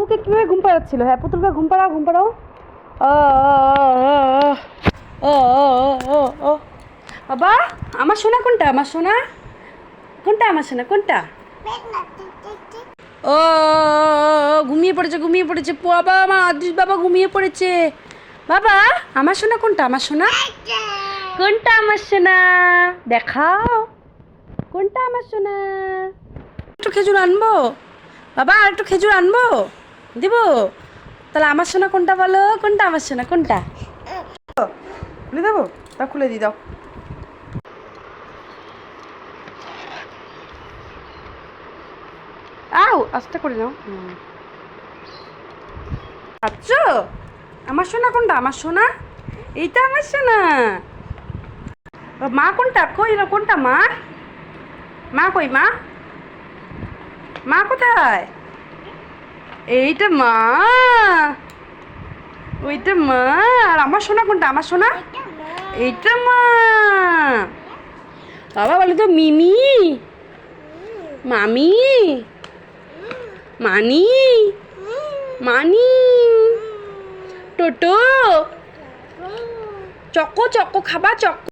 ওকে কীভাবে ঘুম পাড়াচ্ছিল? হ্যাঁ পুতুলকে ঘুম পাড়াও, ঘুম পাড়াও। ও ও বাবা, আমার সোনা কোনটা? আমার সোনা কোনটা? আমার সোনা কোনটা? ও ঘুমিয়ে পড়েছে, ঘুমিয়ে পড়েছে বাবা। আমার আদিস বাবা ঘুমিয়ে পড়েছে। বাবা আমার সোনা কোনটা? আমার সোনা কোনটা? আমার সোনা দেখাও কোনটা আমার সোনা। একটু খেজুর আনবো বাবা? আর একটু খেজুর আনবো? দেবো? তাহলে আমার সোনা কোনটা বলো? কোনটা আমার সোনা কোনটা? খুলে দেবো? তা খুলে দিই, দাও। আও আস্তে করে নাও। আচ্ছা আমার সোনা কোনটা? আমার সোনা এইটা আমার সোনা। মা কোনটা? কই না কোনটা মা? মা কই? মা মা কোথায়? এইটা মা, ওইটা মা। আর আমার সোনা কোনটা? আমার সোনা এইটা মা। বাবা বলে তো মিমি, মামি, মানি, মানি, টোটো, চক্কো চক্কো খাবা চক্কো।